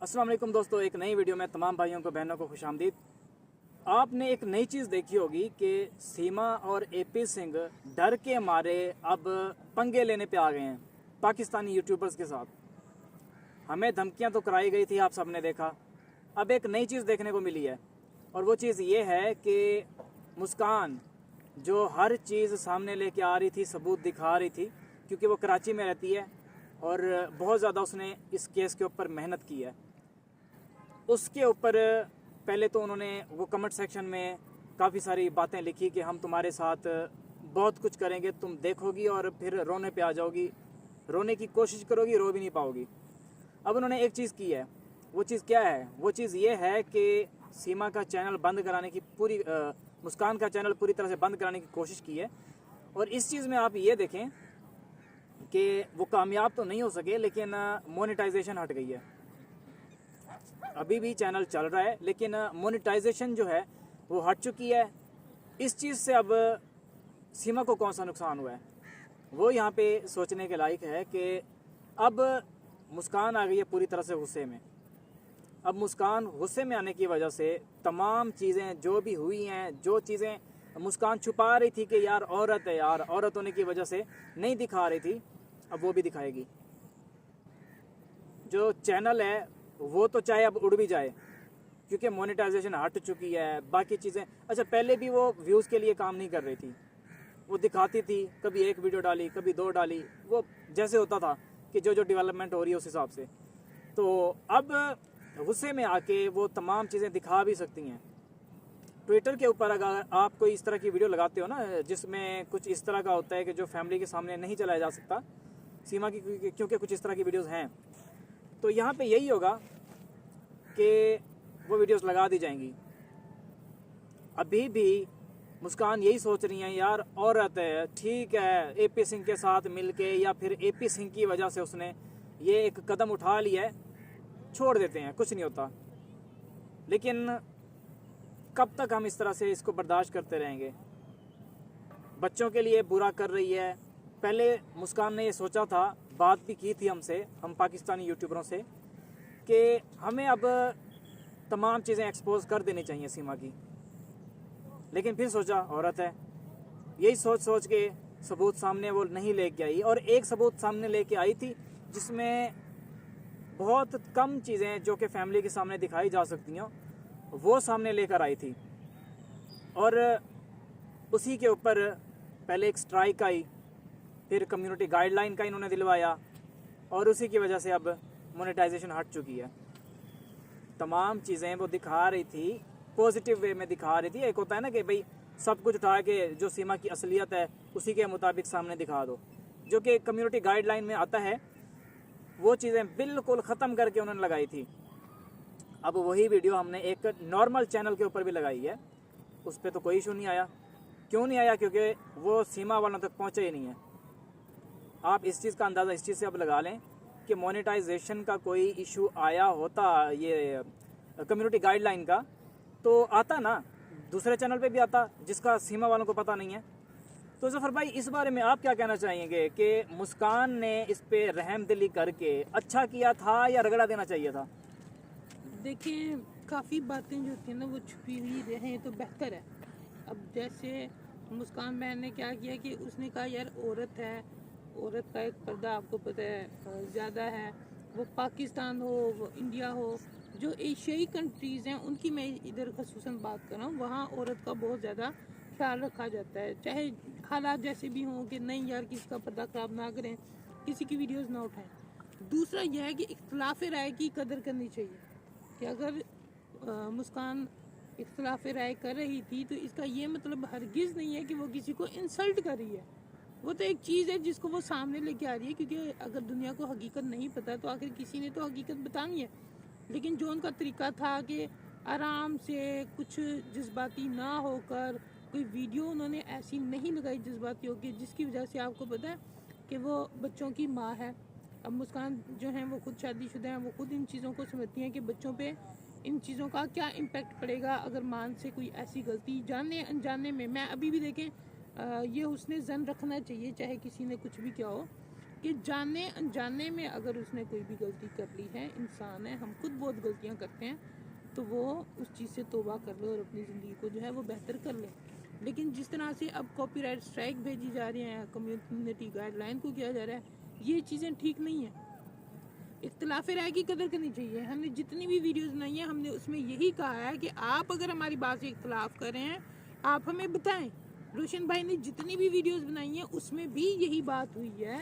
अस्सलाम वालेकुम दोस्तों, एक नई वीडियो में तमाम भाइयों को बहनों को खुशामदीद। आपने एक नई चीज़ देखी होगी कि सीमा और एपी सिंह डर के मारे अब पंगे लेने पे आ गए हैं पाकिस्तानी यूट्यूबर्स के साथ। हमें धमकियां तो कराई गई थी, आप सबने देखा। अब एक नई चीज़ देखने को मिली है और वो चीज़ ये है कि मुस्कान जो हर चीज़ सामने लेके आ रही थी, सबूत दिखा रही थी, क्योंकि वो कराची में रहती है और बहुत ज़्यादा उसने इस केस के ऊपर मेहनत की है। उसके ऊपर पहले तो उन्होंने वो कमेंट सेक्शन में काफ़ी सारी बातें लिखी कि हम तुम्हारे साथ बहुत कुछ करेंगे, तुम देखोगी और फिर रोने पे आ जाओगी, रोने की कोशिश करोगी, रो भी नहीं पाओगी। अब उन्होंने एक चीज़ की है, वो चीज़ क्या है? वो चीज़ ये है कि सीमा का चैनल बंद कराने की मुस्कान का चैनल पूरी तरह से बंद कराने की कोशिश की है। और इस चीज़ में आप ये देखें कि वो कामयाब तो नहीं हो सके, लेकिन मोनेटाइजेशन हट गई है। अभी भी चैनल चल रहा है लेकिन मोनेटाइजेशन जो है वो हट चुकी है। इस चीज़ से अब सीमा को कौन सा नुकसान हुआ है, वो यहाँ पे सोचने के लायक है कि अब मुस्कान आ गई है पूरी तरह से गुस्से में। अब मुस्कान गुस्से में आने की वजह से तमाम चीज़ें जो भी हुई हैं, जो चीज़ें मुस्कान छुपा रही थी कि यार औरत है, यार औरत होने की वजह से नहीं दिखा रही थी, अब वो भी दिखाएगी। जो चैनल है वो तो चाहे अब उड़ भी जाए, क्योंकि मोनेटाइजेशन हट चुकी है, बाकी चीज़ें। अच्छा, पहले भी वो व्यूज़ के लिए काम नहीं कर रही थी, वो दिखाती थी, कभी एक वीडियो डाली, कभी दो डाली, वो जैसे होता था कि जो जो डेवलपमेंट हो रही है उस हिसाब से। तो अब गुस्से में आके वो तमाम चीज़ें दिखा भी सकती हैं। ट्विटर के ऊपर अगर आप कोई इस तरह की वीडियो लगाते हो ना, जिसमें कुछ इस तरह का होता है कि जो फैमिली के सामने नहीं चलाया जा सकता सीमा की, क्योंकि कुछ इस तरह की वीडियोज़ हैं, तो यहाँ पे यही होगा कि वो वीडियोस लगा दी जाएंगी। अभी भी मुस्कान यही सोच रही हैं, यार औरत है, ठीक है, एपी सिंह के साथ मिलके या फिर एपी सिंह की वजह से उसने ये एक कदम उठा लिया है, छोड़ देते हैं, कुछ नहीं होता। लेकिन कब तक हम इस तरह से इसको बर्दाश्त करते रहेंगे? बच्चों के लिए बुरा कर रही है। पहले मुस्कान ने ये सोचा था, बात भी की थी हमसे, हम पाकिस्तानी यूट्यूबरों से, कि हमें अब तमाम चीज़ें एक्सपोज कर देनी चाहिए सीमा की। लेकिन फिर सोचा औरत है, यही सोच सोच के सबूत सामने वो नहीं लेके आई। और एक सबूत सामने लेके आई थी जिसमें बहुत कम चीज़ें जो कि फैमिली के सामने दिखाई जा सकती हैं वो सामने लेकर आई थी। और उसी के ऊपर पहले एक स्ट्राइक आई, फिर कम्युनिटी गाइडलाइन का इन्होंने दिलवाया, और उसी की वजह से अब मोनेटाइजेशन हट चुकी है। तमाम चीज़ें वो दिखा रही थी, पॉजिटिव वे में दिखा रही थी। एक होता है ना कि भाई सब कुछ उठा के जो सीमा की असलियत है उसी के मुताबिक सामने दिखा दो, जो कि कम्युनिटी गाइडलाइन में आता है। वो चीज़ें बिल्कुल ख़त्म करके उन्होंने लगाई थी। अब वही वीडियो हमने एक नॉर्मल चैनल के ऊपर भी लगाई है, उस पर तो कोई इशू नहीं आया। क्यों नहीं आया? क्योंकि वो सीमा वालों तक पहुँचे ही नहीं है। आप इस चीज़ का अंदाज़ा इस चीज़ से अब लगा लें कि मोनेटाइजेशन का कोई इशू आया होता, ये कम्युनिटी गाइडलाइन का, तो आता ना, दूसरे चैनल पे भी आता, जिसका सीमा वालों को पता नहीं है। तो जफर भाई, इस बारे में आप क्या कहना चाहेंगे कि मुस्कान ने इस पे रहमदिली करके अच्छा किया था या रगड़ा देना चाहिए था? देखिए, काफ़ी बातें जो होती हैं ना वो छुपी हुई रहें तो बेहतर है। अब जैसे मुस्कान बहन ने क्या किया कि उसने कहा यार औरत है, औरत का एक पर्दा आपको पता है ज़्यादा है, वो पाकिस्तान हो, वो इंडिया हो, जो एशियाई कंट्रीज़ हैं उनकी मैं इधर खसूसन बात कर रहा हूँ, वहाँ औरत का बहुत ज़्यादा ख्याल रखा जाता है, चाहे हालात जैसे भी हों कि नहीं यार किसी का पर्दा ख़राब ना करें, किसी की वीडियोज़ ना उठाएं। दूसरा यह है कि इख्तलाफ राय की कदर करनी चाहिए कि अगर मुस्कान इख्तलाफ राय कर रही थी तो इसका ये मतलब हरगिज़ नहीं है कि वो किसी को इंसल्ट कर रही है। वो तो एक चीज़ है जिसको वो सामने लेके आ रही है, क्योंकि अगर दुनिया को हकीकत नहीं पता तो आखिर किसी ने तो हकीकत बतानी है। लेकिन जो उनका तरीका था कि आराम से कुछ जज्बाती ना होकर कोई वीडियो उन्होंने ऐसी नहीं लगाई जज्बाती होकर, जिसकी वजह से आपको पता है कि वो बच्चों की माँ है। अब मुस्कान जो है वो खुद शादीशुदा हैं, वो खुद इन चीज़ों को समझती हैं कि बच्चों पे इन चीज़ों का क्या इम्पेक्ट पड़ेगा अगर मान से कोई ऐसी गलती जाने अनजाने में। मैं अभी भी देखें, ये उसने जन रखना चाहिए चाहे किसी ने कुछ भी किया हो, कि जाने अनजाने में अगर उसने कोई भी गलती कर ली है, इंसान है, हम खुद बहुत गलतियां करते हैं, तो वो उस चीज़ से तौबा कर ले और अपनी ज़िंदगी को जो है वो बेहतर कर ले। लेकिन जिस तरह से अब कॉपीराइट स्ट्राइक भेजी जा रही हैं, कम्युनिटी गाइडलाइन को किया जा रहा है, ये चीज़ें ठीक नहीं है। इख्तिलाफ राय की कदर करनी चाहिए। हमने जितनी भी वीडियोस बनाई हैं, हमने उसमें यही कहा है कि आप अगर हमारी बात से इख्तिलाफ कर रहे हैं, आप हमें बताएं। रोशन भाई ने जितनी भी वीडियोस बनाई हैं उसमें भी यही बात हुई है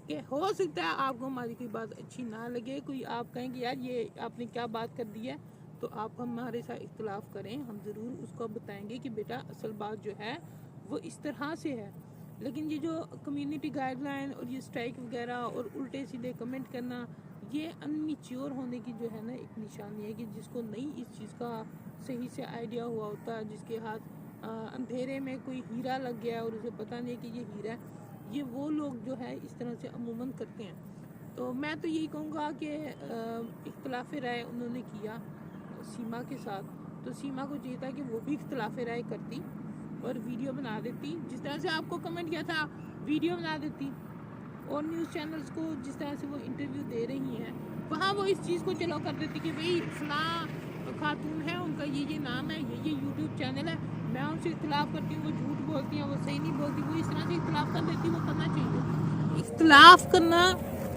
कि हो सकता है आपको हमारी कोई बात अच्छी ना लगे, कोई आप कहें कि यार ये आपने क्या बात कर दी है, तो आप हमारे साथ इख्तिलाफ करें, हम ज़रूर उसको बताएंगे कि बेटा असल बात जो है वो इस तरह से है। लेकिन ये जो कम्युनिटी गाइडलाइन और ये स्ट्राइक वगैरह और उल्टे सीधे कमेंट करना, ये अनमिच्योर होने की जो है ना एक निशानी है कि जिसको नहीं इस चीज़ का सही से आइडिया हुआ होता है, जिसके हाथ अंधेरे में कोई हीरा लग गया और उसे पता नहीं कि ये हीरा है, ये वो लोग जो है इस तरह से अमूमन करते हैं। तो मैं तो यही कहूँगा कि इख्तिलाफ राय उन्होंने किया सीमा के साथ, तो सीमा को चाहिए था कि वो भी इख्तिलाफ राय करती और वीडियो बना देती, जिस तरह से आपको कमेंट किया था वीडियो बना देती। और न्यूज़ चैनल्स को जिस तरह से वो इंटरव्यू दे रही हैं, वहाँ वो इस चीज़ को चलो कर देती कि भाई फलां खातून है, उनका ये नाम है, ये यूट्यूब चैनल है, मैं उनसे इख्तिलाफ करती हूँ, वो झूठ बोलती हैं, वो सही नहीं बोलती, वो इस तरह से इख्तिलाफ कर देती। वो करना चाहिए, इख्तिलाफ करना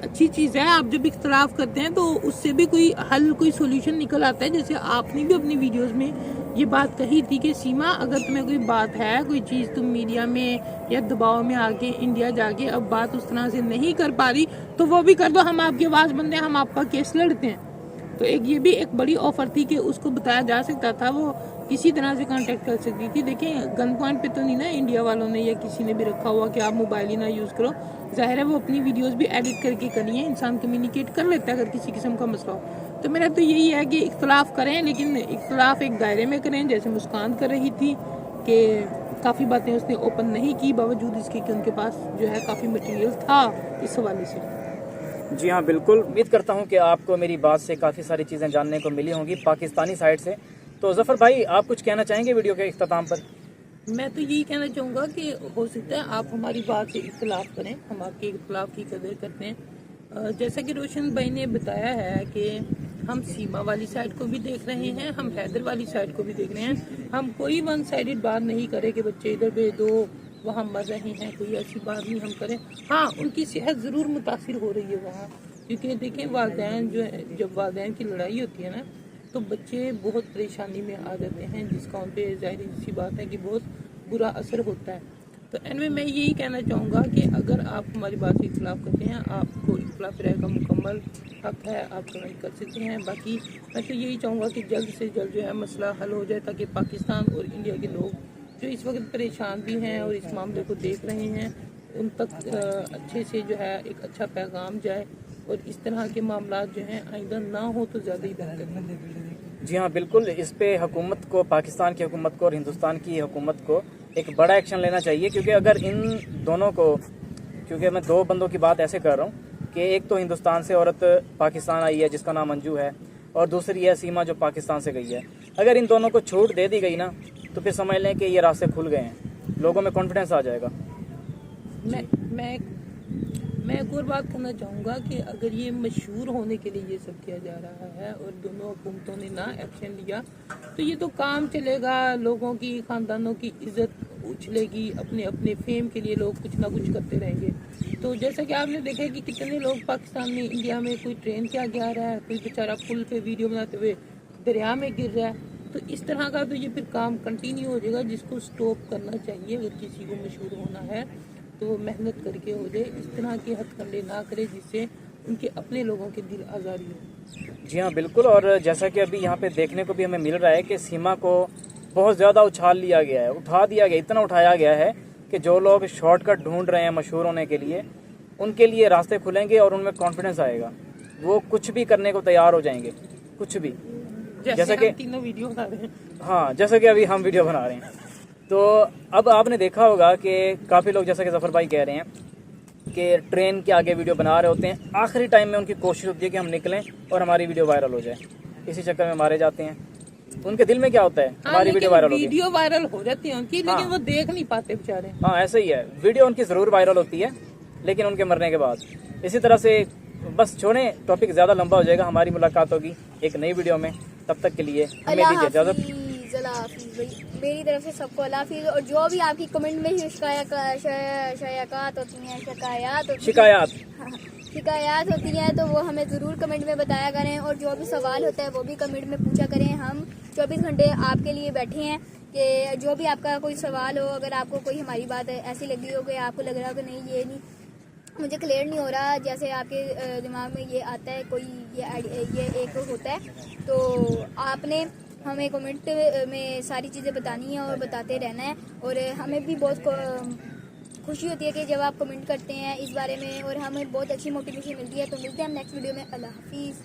अच्छी चीज़ है। आप जब इख्तिलाफ करते हैं तो उससे भी कोई हल, कोई सोल्यूशन निकल आता है। जैसे आपने भी अपनी वीडियोस में ये बात कही थी कि सीमा, अगर तुम्हें कोई बात है, कोई चीज़ तुम मीडिया में या दबाव में आके इंडिया जाके अब बात उस तरह से नहीं कर पा रही, तो वो भी कर दो, हम आपकी आवाज़ बनते हैं, हम आपका केस लड़ते हैं। तो एक ये भी एक बड़ी ऑफर थी कि उसको बताया जा सकता था, वो किसी तरह से कांटेक्ट कर सकती थी। देखिए गन पॉइंट पे तो नहीं ना इंडिया वालों ने या किसी ने भी रखा हुआ कि आप मोबाइल ही ना यूज़ करो। ज़ाहिर है वो अपनी वीडियोस भी एडिट करके करी है, इंसान कम्युनिकेट कर लेता है अगर किसी किस्म का मसला हो। तो मेरा तो यही है कि इख्तिलाफ करें, लेकिन इख्तिलाफ एक दायरे में करें। जैसे मुस्कान कर रही थी कि काफ़ी बातें उसने ओपन नहीं की, बावजूद इसके कि उनके पास जो है काफ़ी मटेरियल था इस हवाले से। जी हाँ बिल्कुल, उम्मीद करता हूँ कि आपको मेरी बात से काफ़ी सारी चीज़ें जानने को मिली होंगी पाकिस्तानी साइड से। तो जफ़र भाई, आप कुछ कहना चाहेंगे वीडियो के इख्तिताम पर? मैं तो यही कहना चाहूँगा कि हो सकता है आप हमारी बात से इख्तिलाफ करें, हम आपके इख्तिलाफ की कदर करते हैं। जैसा कि रोशन भाई ने बताया है कि हम सीमा वाली साइड को भी देख रहे हैं, हम हैदर वाली साइड को भी देख रहे हैं। हम कोई वन साइडेड बात नहीं करें कि बच्चे इधर भेज दो, वहाँ मर रहे हैं, कोई ऐसी बात नहीं हम करें। हाँ, उनकी सेहत ज़रूर मुतासिर हो रही है वहाँ, क्योंकि देखें वालिदैन जो है, जब वालिदैन की लड़ाई होती है ना, तो बच्चे बहुत परेशानी में आ जाते हैं, जिसका उन पर ज़ाहिर सी बात है कि बहुत बुरा असर होता है। तो एनवे मैं यही कहना चाहूँगा कि अगर आप हमारी बात से इख्तिलाफ करते हैं, आपको इख्तिलाफ राय का मुकम्मल हक है, आप कमेंट कर सकते हैं। बाकी मैं तो यही चाहूँगा कि जल्द से जल्द जो है मसला हल हो जाए, ताकि पाकिस्तान और इंडिया के लोग जो इस वक्त परेशान भी हैं और इस मामले को देख रहे हैं, उन तक अच्छे से जो है एक अच्छा पैगाम जाए और इस तरह के मामला जो हैं आइंदा ना हो तो ज़्यादा ही बेहतर है। जी हाँ बिल्कुल, इस पे हुकूमत को, पाकिस्तान की हुकूमत को और हिंदुस्तान की हुकूमत को एक बड़ा एक्शन लेना चाहिए। क्योंकि अगर इन दोनों को, क्योंकि मैं दो बंदों की बात ऐसे कर रहा हूँ कि एक तो हिंदुस्तान से औरत पाकिस्तान आई है जिसका नाम अंजू है, और दूसरी है सीमा जो पाकिस्तान से गई है। अगर इन दोनों को छूट दे दी गई ना, तो फिर समझ लें कि ये रास्ते खुल गए हैं, लोगों में कॉन्फिडेंस आ जाएगा। मैं एक और बात करना चाहूँगा कि अगर ये मशहूर होने के लिए ये सब किया जा रहा है और दोनों हुकूमतों ने ना एक्शन लिया, तो ये तो काम चलेगा, लोगों की, ख़ानदानों की इज्जत उछलेगी, अपने अपने फेम के लिए लोग कुछ ना कुछ करते रहेंगे। तो जैसा कि आपने देखा कि कितने लोग पाकिस्तान में, इंडिया में, कोई ट्रेन के आगे आ रहा है, कोई बेचारा पुल पे वीडियो बनाते हुए दरिया में गिर रहा है। तो इस तरह का तो ये फिर काम कंटिन्यू हो जाएगा, जिसको स्टॉप करना चाहिए। अगर किसी को मशहूर होना है तो मेहनत करके हो जाए, इस तरह के हथकंडे ना करे जिससे उनके अपने लोगों के दिल आज़ारी हो। जी हाँ बिल्कुल, और जैसा कि अभी यहाँ पे देखने को भी हमें मिल रहा है कि सीमा को बहुत ज़्यादा उछाल लिया गया है, उठा दिया गया, इतना उठाया गया है कि जो लोग शॉर्टकट ढूंढ रहे हैं मशहूर होने के लिए, उनके लिए रास्ते खुलेंगे और उनमें कॉन्फिडेंस आएगा, वो कुछ भी करने को तैयार हो जाएंगे, कुछ भी। जैसा कि तीनों वीडियो बना रहे हैं, हाँ, जैसा कि अभी हम वीडियो बना रहे हैं। तो अब आपने देखा होगा कि काफ़ी लोग, जैसा कि जफ़र भाई कह रहे हैं, कि ट्रेन के आगे वीडियो बना रहे होते हैं, आखिरी टाइम में उनकी कोशिश होती है कि हम निकलें और हमारी वीडियो वायरल हो जाए, इसी चक्कर में मारे जाते हैं। उनके दिल में क्या होता है, हमारी वीडियो वायरल होगी, वीडियो वायरल हो जाती है उनकी, लेकिन वो देख नहीं पाते बेचारे। हाँ ऐसा ही है, वीडियो उनकी ज़रूर वायरल होती है, लेकिन उनके मरने के बाद। इसी तरह से बस छोड़ें, टॉपिक ज़्यादा लंबा हो जाएगा। हमारी मुलाकात होगी एक नई वीडियो में, तब तक के लिए हमें दीजिए इजाज़त। अल्लाह हाफिज़ भाई, मेरी तरफ से सबको अल्लाह हाफिज़। और जो भी आपकी कमेंट में शिकायत होती हैं, शिकायत होती हैं तो वो हमें ज़रूर कमेंट में बताया करें। और जो भी सवाल होता है वो भी कमेंट में पूछा करें। हम 24 घंटे आपके लिए बैठे हैं कि जो भी आपका कोई सवाल हो, अगर आपको कोई हमारी बात ऐसी लगी हो कि आपको लग रहा हो कि नहीं ये नहीं मुझे क्लियर नहीं हो रहा, जैसे आपके दिमाग में ये आता है कोई ये एक होता है, तो आपने हमें कमेंट में सारी चीज़ें बतानी है और बताते रहना है। और हमें भी बहुत खुशी होती है कि जब आप कमेंट करते हैं इस बारे में, और हमें बहुत अच्छी मोटिवेशन मिलती है। तो मिलते हैं हम नेक्स्ट वीडियो में। अल्लाह हाफिज़।